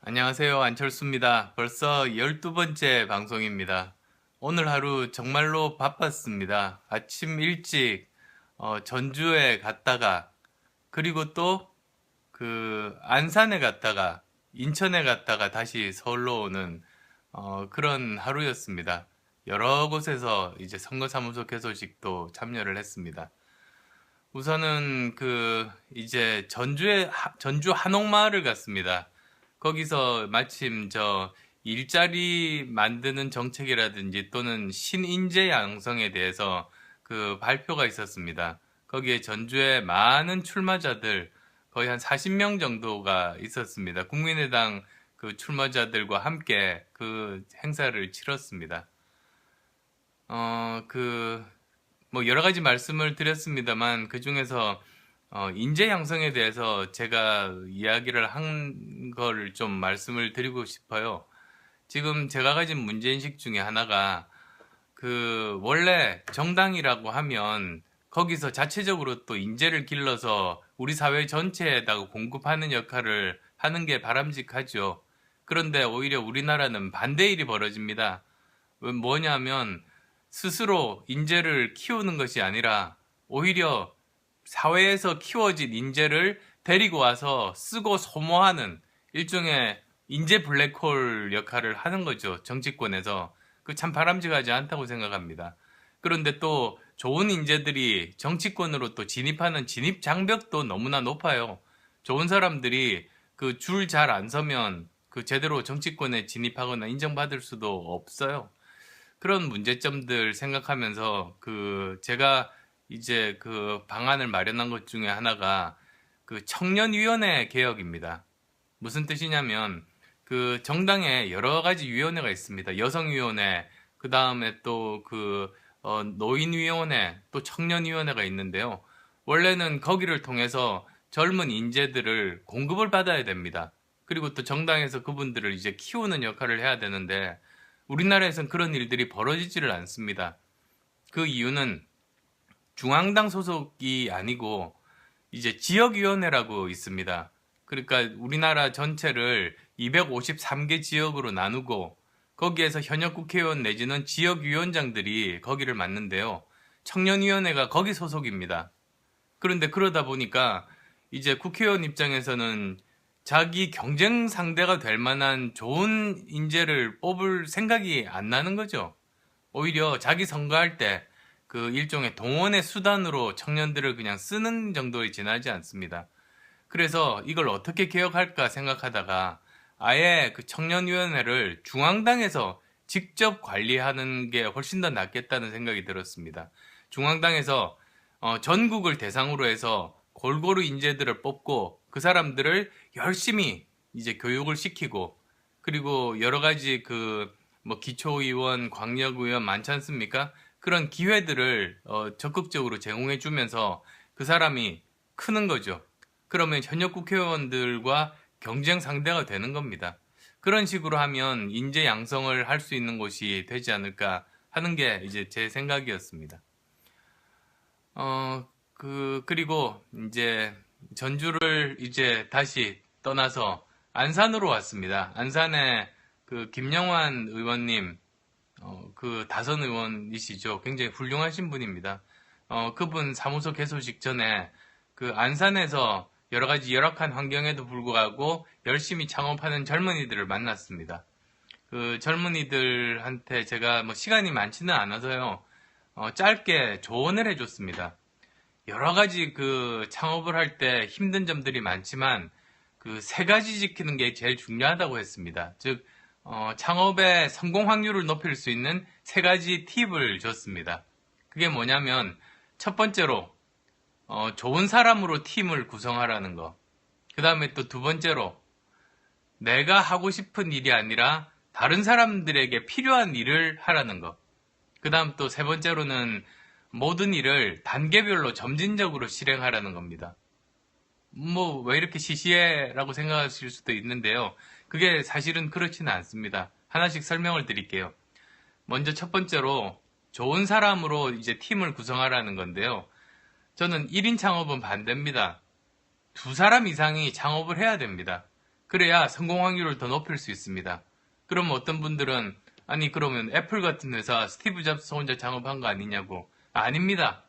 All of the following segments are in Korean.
안녕하세요. 안철수입니다. 벌써 12번째 방송입니다. 오늘 하루 정말로 바빴습니다. 아침 일찍 전주에 갔다가 그리고 또 안산에 갔다가 인천에 갔다가 다시 서울로 오는 그런 하루였습니다. 여러 곳에서 이제 선거사무소 개소식도 참여를 했습니다. 우선은 이제 전주 한옥마을을 갔습니다. 거기서 마침 일자리 만드는 정책이라든지 또는 신인재 양성에 대해서 발표가 있었습니다. 거기에 전주에 많은 출마자들 거의 한 40명 정도가 있었습니다. 국민의당 출마자들과 함께 그 행사를 치렀습니다. 뭐 여러 가지 말씀을 드렸습니다만 그 중에서 인재 양성에 대해서 제가 이야기를 한 걸 좀 말씀을 드리고 싶어요. 지금 제가 가진 문제인식 중에 하나가 원래 정당이라고 하면 거기서 자체적으로 또 인재를 길러서 우리 사회 전체에다가 공급하는 역할을 하는 게 바람직하죠. 그런데 오히려 우리나라는 반대 일이 벌어집니다. 뭐냐면 스스로 인재를 키우는 것이 아니라 오히려 사회에서 키워진 인재를 데리고 와서 쓰고 소모하는 일종의 인재 블랙홀 역할을 하는 거죠. 정치권에서. 참 바람직하지 않다고 생각합니다. 그런데 또 좋은 인재들이 정치권으로 또 진입하는 진입 장벽도 너무나 높아요. 좋은 사람들이 줄 잘 안 서면 제대로 정치권에 진입하거나 인정받을 수도 없어요. 그런 문제점들 생각하면서 제가 이제 방안을 마련한 것 중에 하나가 청년위원회 개혁입니다. 무슨 뜻이냐면 정당에 여러 가지 위원회가 있습니다. 여성위원회, 그 다음에 또 노인위원회, 또 청년위원회가 있는데요. 원래는 거기를 통해서 젊은 인재들을 공급을 받아야 됩니다. 그리고 또 정당에서 그분들을 이제 키우는 역할을 해야 되는데 우리나라에선 그런 일들이 벌어지지를 않습니다. 그 이유는 중앙당 소속이 아니고 이제 지역위원회라고 있습니다. 그러니까 우리나라 전체를 253개 지역으로 나누고 거기에서 현역 국회의원 내지는 지역위원장들이 거기를 맡는데요. 청년위원회가 거기 소속입니다. 그런데 그러다 보니까 이제 국회의원 입장에서는 자기 경쟁 상대가 될 만한 좋은 인재를 뽑을 생각이 안 나는 거죠. 오히려 자기 선거할 때 일종의 동원의 수단으로 청년들을 그냥 쓰는 정도에 지나지 않습니다. 그래서 이걸 어떻게 개혁할까 생각하다가 아예 청년위원회를 중앙당에서 직접 관리하는 게 훨씬 더 낫겠다는 생각이 들었습니다. 중앙당에서 전국을 대상으로 해서 골고루 인재들을 뽑고 그 사람들을 열심히 이제 교육을 시키고 그리고 여러 가지 뭐 기초의원, 광역의원 많지 않습니까? 그런 기회들을 적극적으로 제공해 주면서 그 사람이 크는 거죠. 그러면 현역 국회의원들과 경쟁 상대가 되는 겁니다. 그런 식으로 하면 인재 양성을 할 수 있는 곳이 되지 않을까 하는 게 이제 제 생각이었습니다. 그리고 이제 전주를 이제 다시 떠나서 안산으로 왔습니다. 안산에 김영환 의원님, 다선 의원이시죠. 굉장히 훌륭하신 분입니다. 그분 사무소 개소식 전에 안산에서 여러 가지 열악한 환경에도 불구하고 열심히 창업하는 젊은이들을 만났습니다. 젊은이들한테 제가 뭐 시간이 많지는 않아서요. 짧게 조언을 해줬습니다. 여러 가지 창업을 할 때 힘든 점들이 많지만 세 가지 지키는 게 제일 중요하다고 했습니다. 즉, 창업의 성공 확률을 높일 수 있는 세 가지 팁을 줬습니다. 그게 뭐냐면 첫 번째로 좋은 사람으로 팀을 구성하라는 거. 그 다음에 또 두 번째로 내가 하고 싶은 일이 아니라 다른 사람들에게 필요한 일을 하라는 거. 그 다음 또 세 번째로는 모든 일을 단계별로 점진적으로 실행하라는 겁니다. 뭐 왜 이렇게 시시해라고 생각하실 수도 있는데요. 그게 사실은 그렇지는 않습니다. 하나씩 설명을 드릴게요. 먼저 첫 번째로 좋은 사람으로 이제 팀을 구성하라는 건데요. 저는 1인 창업은 반대입니다. 두 사람 이상이 창업을 해야 됩니다. 그래야 성공 확률을 더 높일 수 있습니다. 그럼 어떤 분들은 아니 그러면 애플 같은 회사 스티브 잡스 혼자 창업한 거 아니냐고. 아닙니다.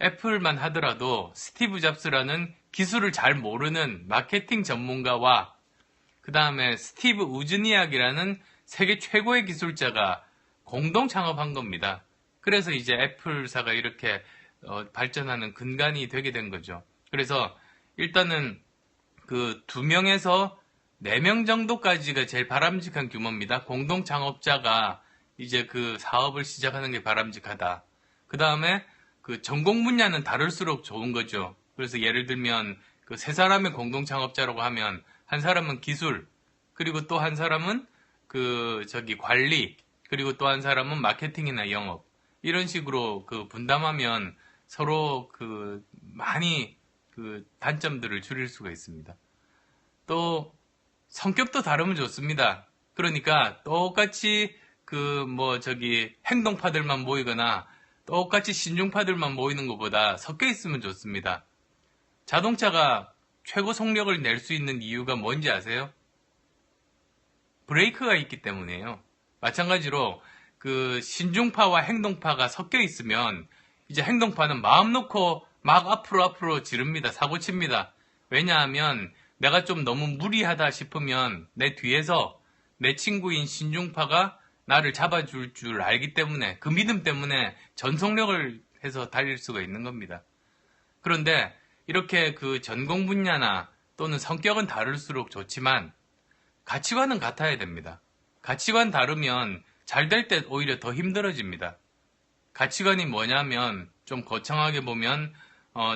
애플만 하더라도 스티브 잡스라는 기술을 잘 모르는 마케팅 전문가와 그 다음에 스티브 우즈니악이라는 세계 최고의 기술자가 공동 창업한 겁니다. 그래서 이제 애플사가 이렇게 발전하는 근간이 되게 된 거죠. 그래서 일단은 그 2명에서 4명 정도까지가 제일 바람직한 규모입니다. 공동 창업자가 이제 그 사업을 시작하는 게 바람직하다. 그 다음에 그 전공 분야는 다를수록 좋은 거죠. 그래서 예를 들면 그 3사람의 공동 창업자라고 하면 한 사람은 기술, 그리고 또 한 사람은 관리, 그리고 또 한 사람은 마케팅이나 영업. 이런 식으로 그 분담하면 서로 그 많이 그 단점들을 줄일 수가 있습니다. 또 성격도 다르면 좋습니다. 그러니까 똑같이 행동파들만 모이거나 똑같이 신중파들만 모이는 것보다 섞여 있으면 좋습니다. 자동차가 최고 속력을 낼 수 있는 이유가 뭔지 아세요? 브레이크가 있기 때문이에요. 마찬가지로 그 신중파와 행동파가 섞여 있으면 이제 행동파는 마음 놓고 막 앞으로 지릅니다. 사고 칩니다. 왜냐하면 내가 좀 너무 무리하다 싶으면 내 뒤에서 내 친구인 신중파가 나를 잡아줄 줄 알기 때문에 그 믿음 때문에 전속력을 해서 달릴 수가 있는 겁니다. 그런데 이렇게 그 전공 분야나 또는 성격은 다를수록 좋지만 가치관은 같아야 됩니다. 가치관 다르면 잘 될 때 오히려 더 힘들어집니다. 가치관이 뭐냐면 좀 거창하게 보면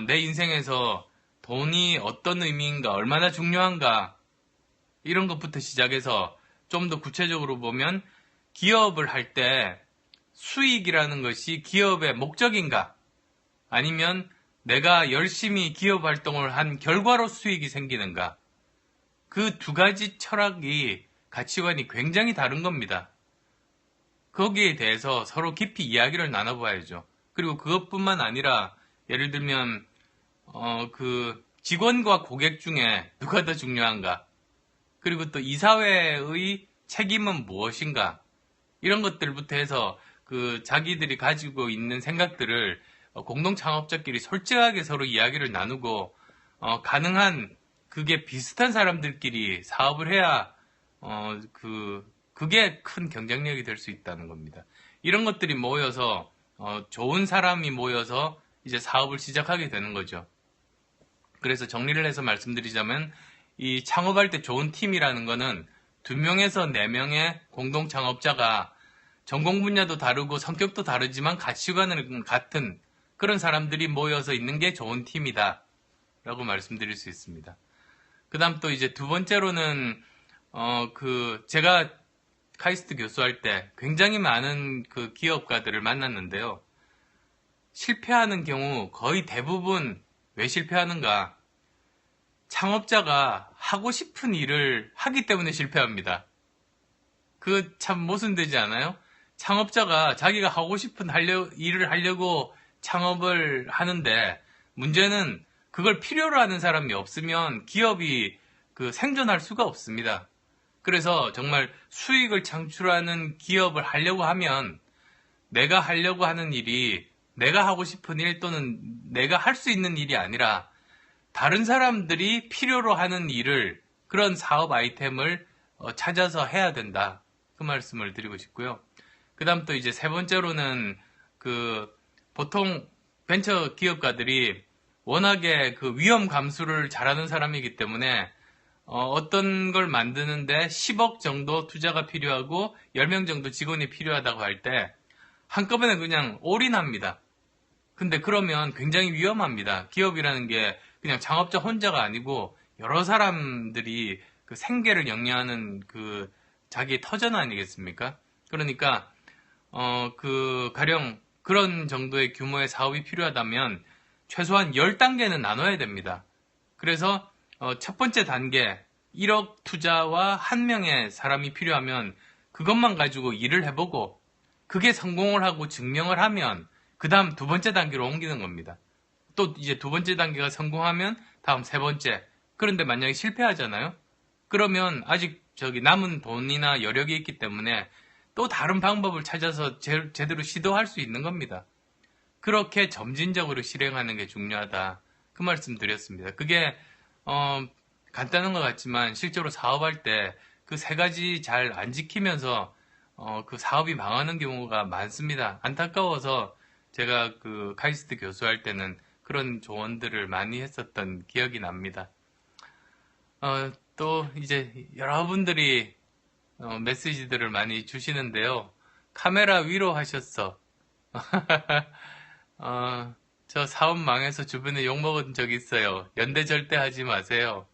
내 인생에서 돈이 어떤 의미인가, 얼마나 중요한가 이런 것부터 시작해서 좀 더 구체적으로 보면 기업을 할 때 수익이라는 것이 기업의 목적인가, 아니면 내가 열심히 기업 활동을 한 결과로 수익이 생기는가, 그 2가지 철학이 가치관이 굉장히 다른 겁니다. 거기에 대해서 서로 깊이 이야기를 나눠봐야죠. 그리고 그것뿐만 아니라 예를 들면 그 직원과 고객 중에 누가 더 중요한가, 그리고 또 이 사회의 책임은 무엇인가, 이런 것들부터 해서 그 자기들이 가지고 있는 생각들을 공동 창업자끼리 솔직하게 서로 이야기를 나누고 가능한 그게 비슷한 사람들끼리 사업을 해야 그게 큰 경쟁력이 될 수 있다는 겁니다. 이런 것들이 모여서 좋은 사람이 모여서 이제 사업을 시작하게 되는 거죠. 그래서 정리를 해서 말씀드리자면 이 창업할 때 좋은 팀이라는 거는 2명에서 4명의 공동 창업자가 전공 분야도 다르고 성격도 다르지만 가치관은 같은 그런 사람들이 모여서 있는 게 좋은 팀이다 라고 말씀드릴 수 있습니다. 그 다음 또 이제 2번째로는 제가 카이스트 교수할 때 굉장히 많은 그 기업가들을 만났는데요. 실패하는 경우 거의 대부분 왜 실패하는가? 창업자가 하고 싶은 일을 하기 때문에 실패합니다. 그 참 모순되지 않아요? 창업자가 자기가 하고 싶은 일을 하려고 창업을 하는데 문제는 그걸 필요로 하는 사람이 없으면 기업이 생존할 수가 없습니다. 그래서 정말 수익을 창출하는 기업을 하려고 하면 내가 하려고 하는 일이 내가 하고 싶은 일 또는 내가 할 수 있는 일이 아니라 다른 사람들이 필요로 하는 일을, 그런 사업 아이템을 찾아서 해야 된다. 그 말씀을 드리고 싶고요. 그 다음 또 이제 3번째로는 보통 벤처 기업가들이 워낙에 위험 감수를 잘하는 사람이기 때문에 어떤 걸 만드는데 10억 정도 투자가 필요하고 10명 정도 직원이 필요하다고 할 때 한꺼번에 그냥 올인합니다. 근데 그러면 굉장히 위험합니다. 기업이라는 게 그냥 창업자 혼자가 아니고 여러 사람들이 그 생계를 영위하는 자기의 터전 아니겠습니까? 그러니까 가령 그런 정도의 규모의 사업이 필요하다면 최소한 10단계는 나눠야 됩니다. 그래서 첫 번째 단계 1억 투자와 1명의 사람이 필요하면 그것만 가지고 일을 해보고 그게 성공을 하고 증명을 하면 그 다음 2번째 단계로 옮기는 겁니다. 또 이제 2번째 단계가 성공하면 다음 3번째. 그런데 만약에 실패하잖아요? 그러면 아직 저기 남은 돈이나 여력이 있기 때문에 또 다른 방법을 찾아서 제대로 시도할 수 있는 겁니다. 그렇게 점진적으로 실행하는 게 중요하다. 그 말씀 드렸습니다. 그게 간단한 것 같지만 실제로 사업할 때 그 세 가지 잘 안 지키면서 그 사업이 망하는 경우가 많습니다. 안타까워서 제가 그 카이스트 교수할 때는 그런 조언들을 많이 했었던 기억이 납니다. 또 이제 여러분들이 메시지들을 많이 주시는데요. 카메라 위로 하셨어. 저 사업 망해서 주변에 욕먹은 적 있어요. 연대 절대 하지 마세요.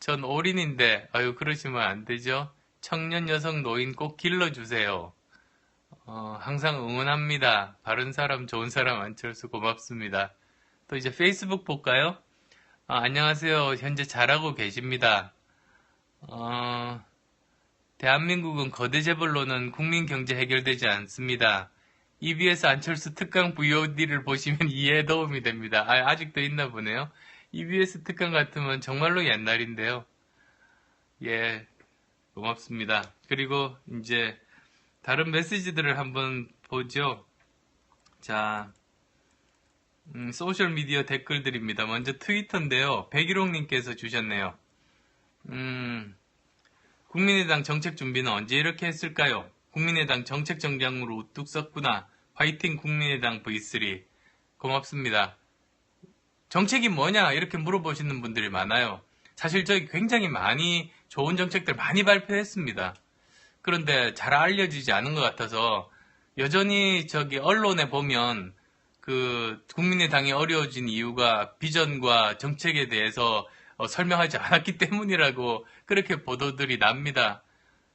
전 올인인데, 아유, 그러시면 안 되죠. 청년, 여성, 노인 꼭 길러주세요. 항상 응원합니다. 바른 사람, 좋은 사람 안철수 고맙습니다. 또 이제 페이스북 볼까요? 안녕하세요. 현재 잘하고 계십니다. 대한민국은 거대 재벌로는 국민 경제 해결되지 않습니다. EBS 안철수 특강 VOD를 보시면 이해에 도움이 됩니다. 아직도 있나 보네요. EBS 특강 같으면 정말로 옛날인데요. 예, 고맙습니다. 그리고 이제 다른 메시지들을 한번 보죠. 자, 소셜미디어 댓글들입니다. 먼저 트위터인데요. 백일홍님께서 주셨네요. 국민의당 정책 준비는 언제 이렇게 했을까요? 국민의당 정책 정장으로 우뚝 섰구나. 화이팅 국민의당 V3. 고맙습니다. 정책이 뭐냐? 이렇게 물어보시는 분들이 많아요. 사실 저희 굉장히 많이 좋은 정책들 많이 발표했습니다. 그런데 잘 알려지지 않은 것 같아서 여전히 저기 언론에 보면 그 국민의당이 어려워진 이유가 비전과 정책에 대해서 설명하지 않았기 때문이라고 그렇게 보도들이 납니다.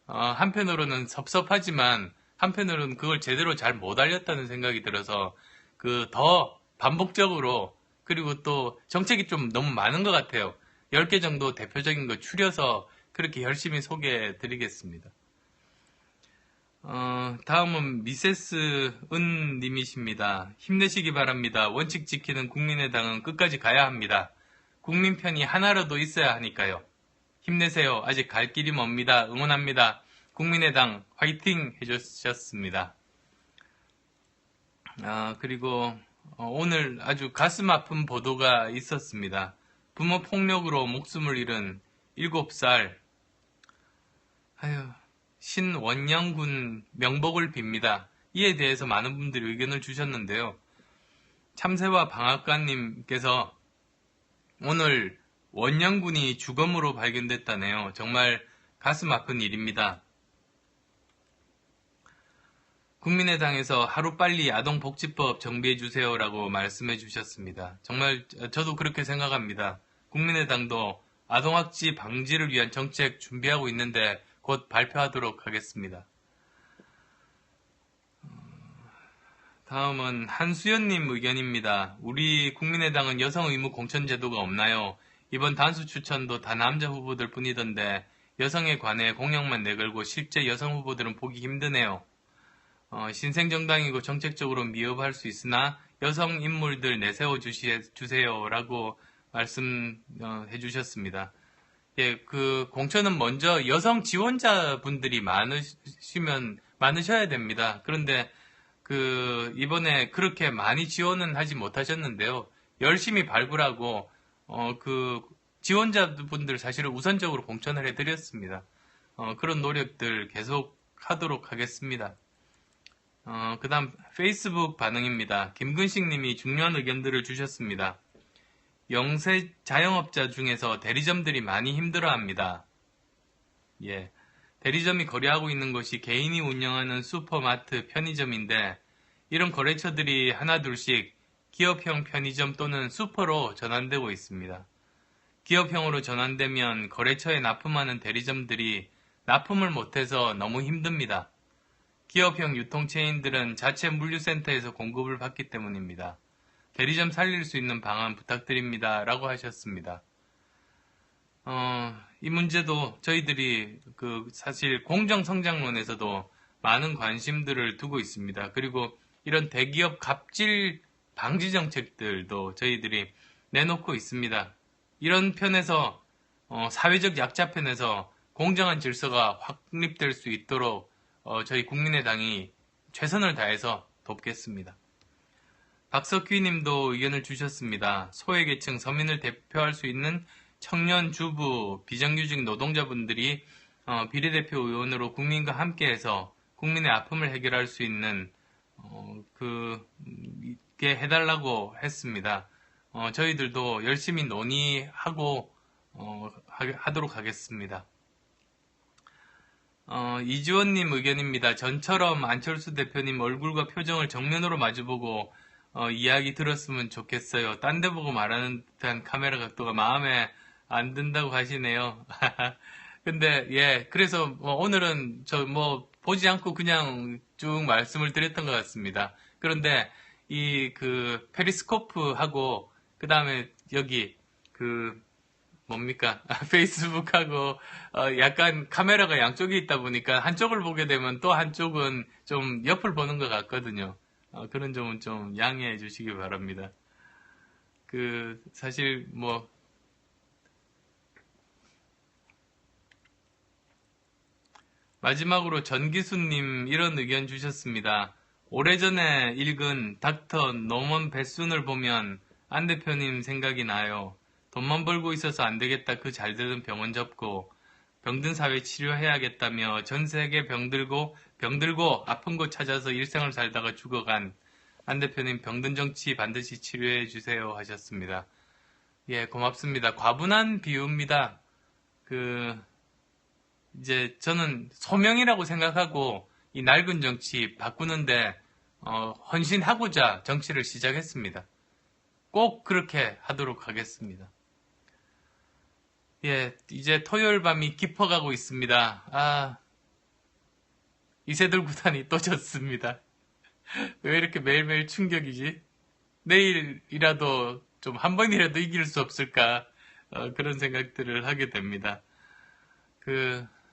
한편으로는 섭섭하지만 한편으로는 그걸 제대로 잘 못 알렸다는 생각이 들어서 그 더 반복적으로 그리고 또 정책이 좀 너무 많은 것 같아요. 10개 정도 대표적인 거 추려서 그렇게 열심히 소개해 드리겠습니다. 다음은 미세스 은 님이십니다. 힘내시기 바랍니다. 원칙 지키는 국민의당은 끝까지 가야 합니다. 국민 편이 하나라도 있어야 하니까요. 힘내세요. 아직 갈 길이 멉니다. 응원합니다. 국민의당 화이팅 해주셨습니다. 그리고 오늘 아주 가슴 아픈 보도가 있었습니다. 부모 폭력으로 목숨을 잃은 7살 신원영군 명복을 빕니다. 이에 대해서 많은 분들이 의견을 주셨는데요. 참새와 방앗간님께서 오늘 원영군이 주검으로 발견됐다네요. 정말 가슴 아픈 일입니다. 국민의당에서 하루빨리 아동복지법 정비해주세요라고 말씀해 주셨습니다. 정말 저도 그렇게 생각합니다. 국민의당도 아동학대 방지를 위한 정책 준비하고 있는데 곧 발표하도록 하겠습니다. 다음은 한수연님 의견입니다. 우리 국민의당은 여성 의무 공천 제도가 없나요? 이번 단수 추천도 다 남자 후보들 뿐이던데 여성에 관해 공약만 내걸고 실제 여성 후보들은 보기 힘드네요. 신생정당이고 정책적으로 미흡할 수 있으나 여성 인물들 내세워 주세요라고 말씀해 주셨습니다. 예, 그 공천은 먼저 여성 지원자분들이 많으셔야 됩니다. 그런데 이번에 그렇게 많이 지원은 하지 못하셨는데요. 열심히 발굴하고 그 지원자분들 사실은 우선적으로 공천을 해드렸습니다. 그런 노력들 계속 하도록 하겠습니다. 그 다음 페이스북 반응입니다. 김근식 님이 중요한 의견들을 주셨습니다. 영세 자영업자 중에서 대리점들이 많이 힘들어합니다. 예, 대리점이 거래하고 있는 것이 개인이 운영하는 슈퍼마트, 편의점인데 이런 거래처들이 하나둘씩 기업형 편의점 또는 슈퍼로 전환되고 있습니다. 기업형으로 전환되면 거래처에 납품하는 대리점들이 납품을 못해서 너무 힘듭니다. 기업형 유통체인들은 자체 물류센터에서 공급을 받기 때문입니다. 대리점 살릴 수 있는 방안 부탁드립니다. 라고 하셨습니다. 이 문제도 저희들이 사실 공정성장론에서도 많은 관심들을 두고 있습니다. 그리고 이런 대기업 갑질 방지 정책들도 저희들이 내놓고 있습니다. 이런 편에서 사회적 약자 편에서 공정한 질서가 확립될 수 있도록 저희 국민의당이 최선을 다해서 돕겠습니다. 박석휘 님도 의견을 주셨습니다. 소외계층 서민을 대표할 수 있는 청년, 주부, 비정규직 노동자분들이 비례대표 의원으로 국민과 함께해서 국민의 아픔을 해결할 수 있는 그게 해달라고 했습니다. 저희들도 열심히 논의하고 하도록 하겠습니다. 이지원님 의견입니다. 전처럼 안철수 대표님 얼굴과 표정을 정면으로 마주보고 이야기 들었으면 좋겠어요. 딴 데 보고 말하는 듯한 카메라 각도가 마음에 안 든다고 하시네요. 근데 예, 그래서 오늘은 보지 않고 그냥 쭉 말씀을 드렸던 것 같습니다. 그런데 이 페리스코프하고 그 다음에 여기 뭡니까? 페이스북하고 약간 카메라가 양쪽에 있다 보니까 한쪽을 보게 되면 또 한쪽은 좀 옆을 보는 것 같거든요. 그런 점은 좀 양해해 주시기 바랍니다. 사실 마지막으로 전기수님 이런 의견 주셨습니다. 오래전에 읽은 닥터 노먼 베순을 보면 안 대표님 생각이 나요. 돈만 벌고 있어서 안 되겠다 그 잘되던 병원 접고 병든 사회 치료해야겠다며 전 세계 병들고 아픈 곳 찾아서 일생을 살다가 죽어간 안 대표님 병든 정치 반드시 치료해 주세요 하셨습니다. 예, 고맙습니다. 과분한 비유입니다. 이제 저는 소명이라고 생각하고 이 낡은 정치 바꾸는데 헌신하고자 정치를 시작했습니다. 꼭 그렇게 하도록 하겠습니다. 예, 이제 토요일 밤이 깊어가고 있습니다. 이세돌 구단이 또 졌습니다. 왜 이렇게 매일매일 충격이지? 내일이라도 좀 한 번이라도 이길 수 없을까? 그런 생각들을 하게 됩니다.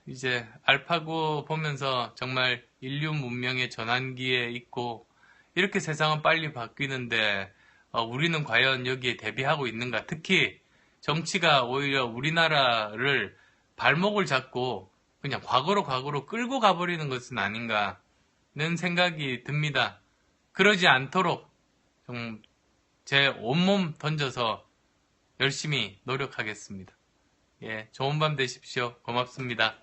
이제 알파고 보면서 정말 인류 문명의 전환기에 있고 이렇게 세상은 빨리 바뀌는데 우리는 과연 여기에 대비하고 있는가? 특히 정치가 오히려 우리나라를 발목을 잡고 그냥 과거로 끌고 가버리는 것은 아닌가는 생각이 듭니다. 그러지 않도록 좀 제 온몸 던져서 열심히 노력하겠습니다. 예, 좋은 밤 되십시오. 고맙습니다.